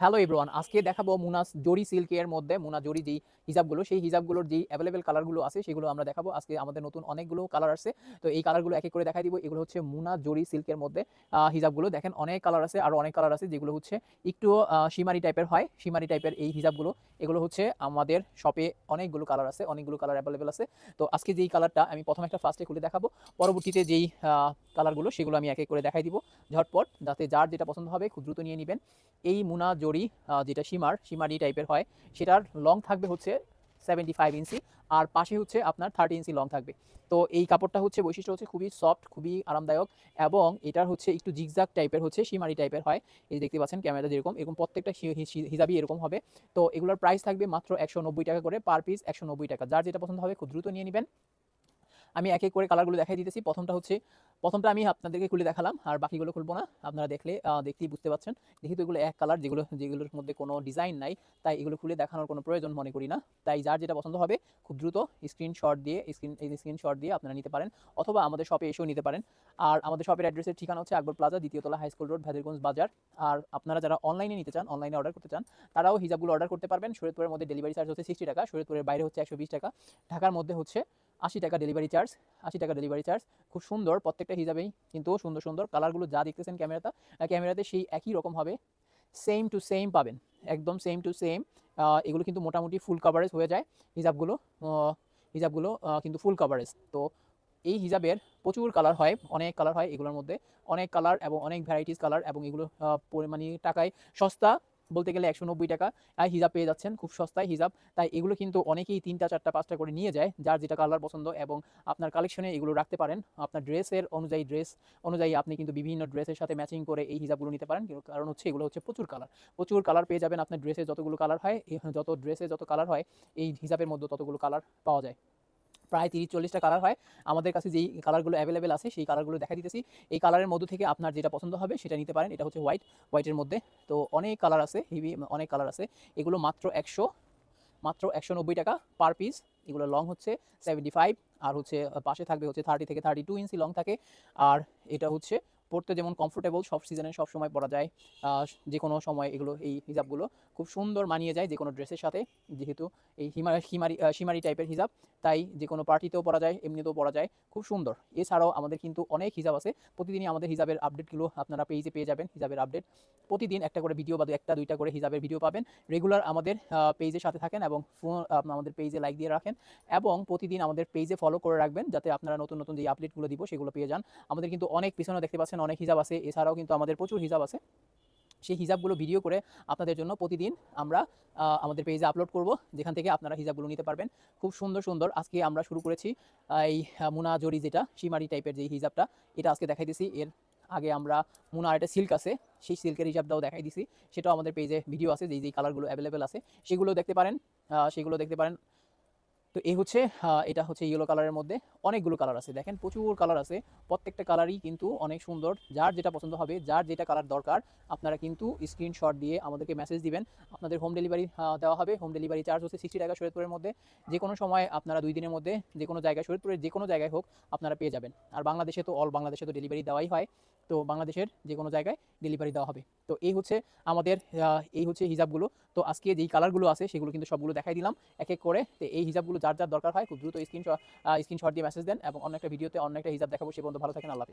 Hello everyone, আজকে দেখাবো মুনা জরি সিল্কের মধ্যে মুনা জরি যেই হিজাবগুলো, সেই হিজাবগুলোর যেই অ্যাভেলেবেল কালারগুলো আছে সেগুলো আমরা দেখাবো। আজকে আমাদের নতুন অনেকগুলো কালার আসছে, তো এই কালারগুলো এক এক করে দেখাই দিব। এগুলো হচ্ছে মুনা জরি সিল্কের মধ্যে হিজাবগুলো। দেখেন অনেক কালার আছে, আরও অনেক কালার আছে যেগুলো হচ্ছে একটু শিমারি টাইপের হয়, শিমারি টাইপের এই হিজাবগুলো। এগুলো হচ্ছে আমাদের শপে অনেকগুলো কালার আছে, অনেকগুলো কালার অ্যাভেলেবেল আছে। তো আজকে যেই কালারটা আমি প্রথম একটা ফার্স্টে খুলে দেখাবো, পরবর্তীতে যেই কালারগুলো সেগুলো আমি এক এক করে দেখাই দিব ঝটপট, যাতে যার যেটা পছন্দ হবে খুব দ্রুত নিয়ে নেবেন। এই মুনা জরি যেটা শিমারি টাইপের হয়, সেটার লং থাকবে হচ্ছে 75 ইঞ্চি, আর পাশে হচ্ছে আপনার 30 ইঞ্চি লং থাকবে। তো এই কাপড়টা হচ্ছে বৈশিষ্ট্য হচ্ছে খুবই সফট, খুবই আরামদায়ক, এবং এটার হচ্ছে একটু জিগজাগ টাইপের হচ্ছে শিমারি টাইপের হয়। এই দেখতে পাচ্ছেন ক্যামেরা যেরকম, এরকম প্রত্যেকটা হিজাবই এরকম হবে। তো এগুলোর প্রাইস থাকবে মাত্র 190 টাকা করে, পার পিস 190 টাকা। যার যেটা পছন্দ হবে খুব দ্রুত নিয়ে নেবেন। আমি এক এক করে কালারগুলো দেখাই দিতেছি। প্রথমটা আমি আপনাদেরকে খুলে দেখালাম, আর বাকিগুলো খুলবো না। আপনারা দেখলেই বুঝতে পারছেন। যেহেতু এগুলো এক কালার, যেগুলোর মধ্যে কোনো ডিজাইন নাই, তাই এগুলো খুলে দেখানোর কোনো প্রয়োজন মনে করি না। তাই যার যেটা পছন্দ হবে খুব দ্রুত স্ক্রিনশট দিয়ে আপনারা নিতে পারেন, অথবা আমাদের শপে এসেও নিতে পারেন। আর আমাদের শপের অ্যাড্রেসের ঠিকানা হচ্ছে আকবর প্লাজা, দ্বিতীয় তলা, হাই স্কুল রোড, ভেদরগঞ্জ বাজার। আর আপনারা যারা অনলাইনে নিতে চান, অনলাইনে অর্ডার করতে চান, তারাও হিজাবগুলো অর্ডার করতে পারবেন। শরীয়তপুরের মধ্যে ডেলিভারি চার্জ হচ্ছে 60 টাকা, শরীয়তপুরের বাইরে হচ্ছে 120 টাকা, ঢাকার মধ্যে হচ্ছে 80 টাকা ডেলিভারি চার্জ। 80 টাকা ডেলিভারি চার্জ। খুব সুন্দর প্রত্যেকটা হিজাবেই, কিন্তু সুন্দর সুন্দর কালারগুলো যা দেখতেছেন ক্যামেরাতে সেই একই রকম হবে, সেম টু সেম পাবেন, একদম সেম টু সেম। এগুলো কিন্তু মোটামুটি ফুল কাভারেজ হয়ে যায় হিজাবগুলো। কিন্তু ফুল কাভারেজ। তো এই হিজাবের প্রচুর কালার হয়, অনেক কালার হয় এগুলোর মধ্যে, অনেক কালার এবং অনেক ভ্যারাইটিস কালার, এবং এগুলো পরিমাণে টাকায় সস্তা বলতে গেলে 190 টাকা হিজাব পেয়ে যাচ্ছেন খুব সস্তায় হিজাব। তাই এগুলো কিন্তু অনেকেই 3টা 4টা 5টা করে নিয়ে যায়, যার যেটা কালার পছন্দ, এবং আপনার কালেকশনে এগুলো রাখতে পারেন। আপনার ড্রেস অনুযায়ী আপনি কিন্তু বিভিন্ন ড্রেসের সাথে ম্যাচিং করে এই হিজাবগুলো নিতে পারেন। কারণ হচ্ছে এগুলো হচ্ছে প্রচুর কালার পেয়ে যাবেন। আপনার ড্রেসে যতগুলো কালার হয়, যত কালার হয়, এই হিজাবের মধ্যে ততগুলো কালার পাওয়া যায়। প্রায় 30-40টা কালার হয়। আমাদের কাছে যেই কালারগুলো অ্যাভেলেবেল আছে সেই কালারগুলো দেখা দিতেছি। এই কালারের মধ্য থেকে আপনার যেটা পছন্দ হবে সেটা নিতে পারেন। এটা হচ্ছে হোয়াইটের মধ্যে। তো অনেক কালার আছে, অনেক কালার আছে। এগুলো মাত্র 190 টাকা পার পিস। এগুলো লং হচ্ছে 75, আর হচ্ছে পাশে থাকবে হচ্ছে 30 থেকে 32 ইঞ্চি লং থাকে। আর এটা হচ্ছে পরতে যেমন কমফোর্টেবল, সব সিজনে সব সময় পরা যায়, যে কোনো সময় এই হিজাবগুলো খুব সুন্দর মানিয়ে যায় যে কোনো ড্রেসের সাথে। যেহেতু এই শিমারি টাইপের হিজাব, তাই যে কোনো পার্টিতেও পরা যায়, এমনিতেও পরা যায়, খুব সুন্দর। এছাড়াও আমাদের কিন্তু অনেক হিজাব আছে। প্রতিদিনই আমাদের হিজাবের আপডেটগুলো আপনারা পেজে পেয়ে যাবেন। হিজাবের আপডেট প্রতিদিন একটা করে ভিডিও, বা একটা দুইটা করে হিজাবের ভিডিও পাবেন। রেগুলার আমাদের পেজের সাথে থাকেন, এবং আমাদের পেজে লাইক দিয়ে রাখেন, এবং প্রতিদিন আমাদের পেজে ফলো করে রাখবেন, যাতে আপনারা নতুন নতুন যে আপডেটগুলো দিব সেগুলো পেয়ে যান। আমাদের কিন্তু অনেক পিছনে দেখতে পাচ্ছেন অনেক হিজাব আছে, এছাড়াও কিন্তু আমাদের প্রচুর হিজাব আছে। সেই হিজাবগুলো ভিডিও করে আপনাদের জন্য প্রতিদিন আমরা আমাদের পেজে আপলোড করব, যেখান থেকে আপনারা হিজাবগুলো নিতে পারবেন। খুব সুন্দর সুন্দর। আজকে আমরা শুরু করেছি এই মুনা জরি, যেটা শিমারি টাইপের যে হিজাবটা, এটা আজকে দেখাই দিছি। এর আগে আমরা মুনা একটা সিল্ক আছে, সেই সিল্কের হিজাবটাও দেখাই দিছি। সেটাও আমাদের পেজে ভিডিও আছে, যেই কালারগুলো অ্যাভেলেবেল আছে সেগুলো দেখতে পারেন। তো এই হচ্ছে এটা হচ্ছে ইয়েলো কালারের মধ্যে অনেকগুলো কালার আছে। দেখেন প্রচুর কালার আছে, প্রত্যেকটা কালারই কিন্তু অনেক সুন্দর। যার যেটা পছন্দ হবে, যার যেটা কালার দরকার, আপনারা কিন্তু স্ক্রিনশট দিয়ে আমাদেরকে মেসেজ দিবেন। আপনাদের হোম ডেলিভারি দেওয়া হবে। হোম ডেলিভারি চার্জ হচ্ছে 60 টাকা শরীয়তপুরের মধ্যে। যে কোনো সময় আপনারা 2 দিনের মধ্যে যে কোনো জায়গায়, শরীয়তপুরের যে কোনো জায়গায় হোক, আপনারা পেয়ে যাবেন। আর বাংলাদেশে তো ডেলিভারি দেওয়াই হয়। তো বাংলাদেশের যে কোনো জায়গায় ডেলিভারি দেওয়া হবে। তো এই হচ্ছে হিজাবগুলো। তো আজকে যেই কালারগুলো আছে সেগুলো কিন্তু সবগুলো দেখাই দিলাম এক এক করে। তো এই হিজাবগুলো যার যার দরকার হয় খুব দ্রুত স্ক্রিনশট দিয়ে মেসেজ দেন, এবং অন্য একটা ভিডিওতে অন্য একটা হিজাব দেখাবো। সে পর্যন্ত ভালো থাকেন, আল্লাহ হাফেজ।